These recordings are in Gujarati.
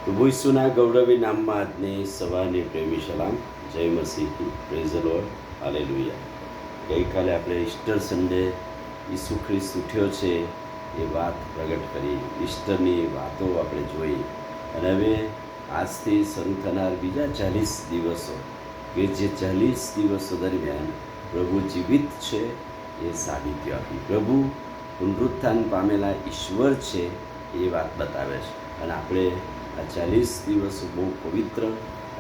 પ્રભુ ઈસુના ગૌરવી નામમાં આજની સવારની પ્રેમી સલામ. જય મસીહ, પ્રેઝ ધ લોર્ડ, હાલેલુયા. ગઈકાલે આપણે ઈસ્ટર સન્ડે ઈસુ ખ્રિસ્ત ઉઠ્યો છે એ વાત પ્રગટ કરી, ઈસ્ટરની વાતો આપણે જોઈ. અને હવે આજથી શરૂ થનાર બીજા 40 દિવસો કે જે 40 દિવસો દરમિયાન પ્રભુ જીવિત છે એ સાબિતીઓ આપી. પ્રભુ પુનરુત્થાન પામેલા ઈશ્વર છે એ વાત બતાવે છે. અને આપણે આ 40 દિવસો બહુ પવિત્ર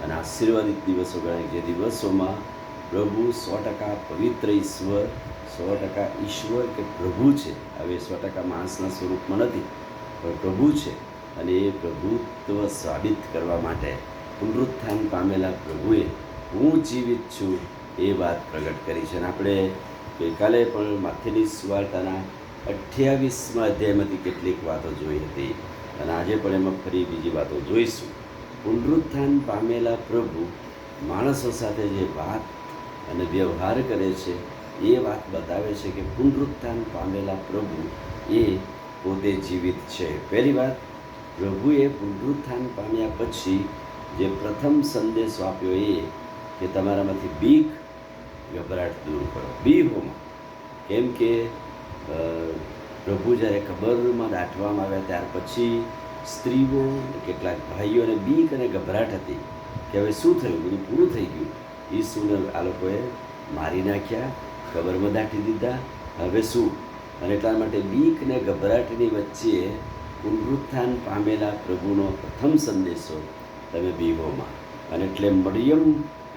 અને આશીર્વાદિત દિવસો ગણાય, જે દિવસોમાં પ્રભુ 100% પવિત્ર ઈશ્વર, 100% ઈશ્વર કે પ્રભુ છે. હવે 100% માણસના સ્વરૂપમાં નથી, પણ પ્રભુ છે. અને એ પ્રભુત્વ સાબિત કરવા માટે પુનરુત્થાન પામેલા પ્રભુએ હું જીવિત છું એ વાત પ્રગટ કરી છે. અને આપણે ગઈકાલે પણ માથેની સુવાર્તાના 28મા અધ્યાયમાંથી કેટલીક વાતો જોઈ હતી, અને આજે પણ એમાં ફરી બીજી વાતો જોઈશું. પુનરુત્થાન પામેલા પ્રભુ માણસો સાથે જે વાત અને વ્યવહાર કરે છે એ વાત બતાવે છે કે પુનરુત્થાન પામેલા પ્રભુ એ પોતે જીવિત છે. પહેલી વાત, પ્રભુએ પુનરુત્થાન પામ્યા પછી જે પ્રથમ સંદેશો આપ્યો એ કે તમારામાંથી બીક, ગભરાટ દૂર કરો. બીહોમાં, કેમ કે પ્રભુ જ્યારે કબરમાં દાટવામાં આવ્યા ત્યાર પછી સ્ત્રીઓ, કેટલાક ભાઈઓને બીક અને ગભરાટ હતી કે હવે શું થયું, બધું પૂરું થઈ ગયું. ઈસુને આ લોકોએ મારી નાખ્યા, કબરમાં દાટી દીધા, હવે શું? અને એટલા માટે બીક ને ગભરાટની વચ્ચે પુનરુત્થાન પામેલા પ્રભુનો પ્રથમ સંદેશો, તમે બીહોમાં. અને એટલે મરિયમ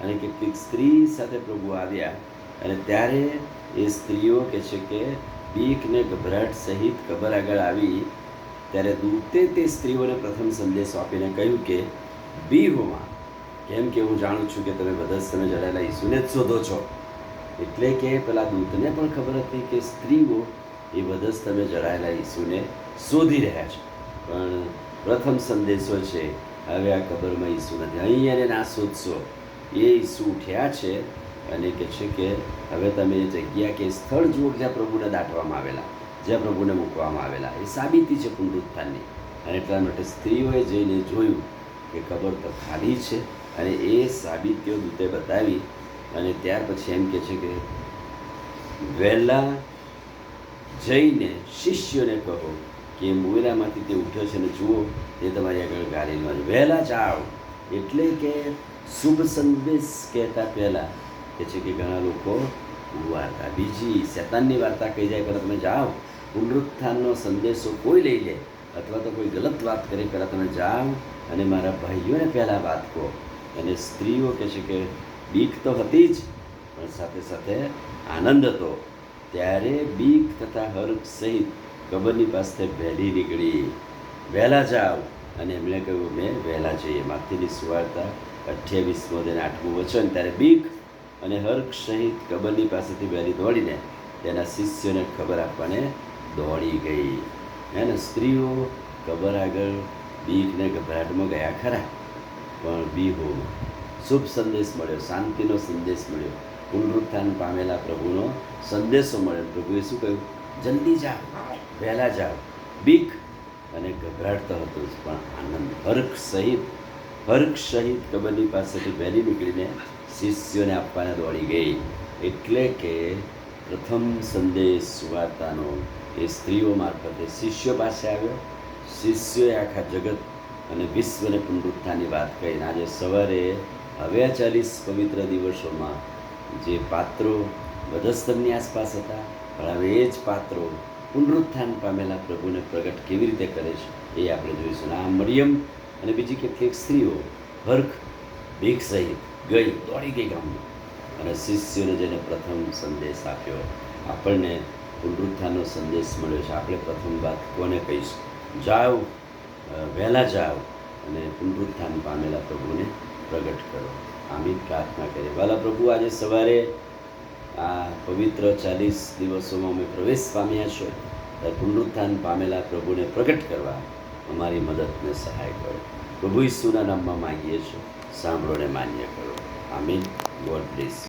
અને કેટલીક સ્ત્રી સાથે પ્રભુ આવ્યા, અને ત્યારે એ સ્ત્રીઓ કહે છે કે બીક ને ગભરાટ સહિત કબર આગળ આવી, ત્યારે દૂતે તે સ્ત્રીઓને પ્રથમ સંદેશો આપીને કહ્યું કે બીહોમાં, કેમ કે હું જાણું છું કે તમે બધા તમે જડાયેલા ઈસુને જ શોધો છો. એટલે કે પેલા દૂતને પણ ખબર હતી કે સ્ત્રીઓ એ બધા તમે જડાયેલા ઈસુને શોધી રહ્યા છે. પણ પ્રથમ સંદેશો છે, હવે આ કબરમાં ઈસુ નથી, અહીં એને ના શોધશો, એ ઈસુ ઉઠ્યા છે. અને કહે છે કે હવે તમે એ જગ્યા કે સ્થળ જુઓ જ્યાં પ્રભુને દાટવામાં આવેલા, જ્યાં પ્રભુને મૂકવામાં આવેલા. એ સાબિતી છે પુનરુત્થાનની. અને એટલા માટે સ્ત્રીઓએ જઈને જોયું કે કબર તો ખાલી છે, અને એ સાબિતીઓ દૂતે બતાવી. અને ત્યાર પછી એમ કહે છે કે વહેલા જઈને શિષ્યોને કહો કે મોરામાંથી તે ઉઠ્યો છે, અને જુઓ તે તમારી આગળ ગાલીમાં છે, વહેલા જાઓ. એટલે કે શુભ સંદેશ કહેતા પહેલાં કહે છે કે ઘણા લોકો વાર્તા, બીજી શેતાનની વાર્તા કહી જાય પહેલાં તમે જાઓ. પુનરુત્થાનનો સંદેશો કોઈ લઈ લે અથવા તો કોઈ ગલત વાત કરે પહેલાં તમે જાઓ અને મારા ભાઈઓને પહેલાં વાત કહો. અને સ્ત્રીઓ કહે છે કે બીક તો હતી જ, પણ સાથે સાથે આનંદ હતો. ત્યારે બીક તથા હર્ષ સહિત કબરની પાસે વહેલી નીકળી, વહેલા જાઓ. અને એમણે કહ્યું મેં વહેલા જઈએ. માથેની સુવાર્તા 28મો અધ્યાય 8મું વચન. ત્યારે બીક અને હર્ષ સહિત કબરની પાસેથી વહેલી દોડીને તેના શિષ્યોને ખબર આપવાને દોડી ગઈ. એને સ્ત્રીઓ કબર આગળ બીકને ગભરાટમાં ગયા ખરા, પણ બીહોમાં શુભ સંદેશ મળ્યો, શાંતિનો સંદેશ મળ્યો, પુનરુત્થાન પામેલા પ્રભુનો સંદેશો મળ્યો. પ્રભુએ શું કહ્યું? જલ્દી જાઓ, વહેલા જાઓ. બીક અને ગભરાટ તો હતું જ, પણ આનંદ, હર્ષ સહિત કબરની પાસેથી વહેલી નીકળીને શિષ્યોને આપવાને દોડી ગઈ. એટલે કે પ્રથમ સંદેશ સુવાર્તાનો એ સ્ત્રીઓ મારફતે શિષ્યો પાસે આવ્યો. શિષ્યોએ આખા જગત અને વિશ્વને પુનરુત્થાનની વાત કહીને આજે સવારે હવે આ 40 પવિત્ર દિવસોમાં જે પાત્રો વધસ્તંભની આસપાસ હતા, પણ હવે એ જ પાત્રો પુનરુત્થાન પામેલા પ્રભુને પ્રગટ કેવી રીતે કરે છે એ આપણે જોઈશું. આ મરિયમ અને બીજી કેટલીક સ્ત્રીઓ હર્ખ, બીક સહિત દોડી ગઈ ગામમાં, અને શિષ્યોને જેને પ્રથમ સંદેશ આપ્યો. આપણને પુનરુત્થાનનો સંદેશ મળ્યો છે. આપણે પ્રથમ વાત કોને કહીશું? જાઓ, વહેલા જાઓ અને પુનરુત્થાન પામેલા પ્રભુને પ્રગટ કરો. આમી પ્રાર્થના કરીએ. વાલા પ્રભુ, આજે સવારે આ પવિત્ર 40 દિવસોમાં અમે પ્રવેશ પામ્યા છો, ત્યારે પુનરુત્થાન પામેલા પ્રભુને પ્રગટ કરવા અમારી મદદને સહાય કરો. પ્રભુ ઈસુના નામમાં માંગીએ છીએ, સાંભળો ને માન્ય કરો. આમીન. God bless.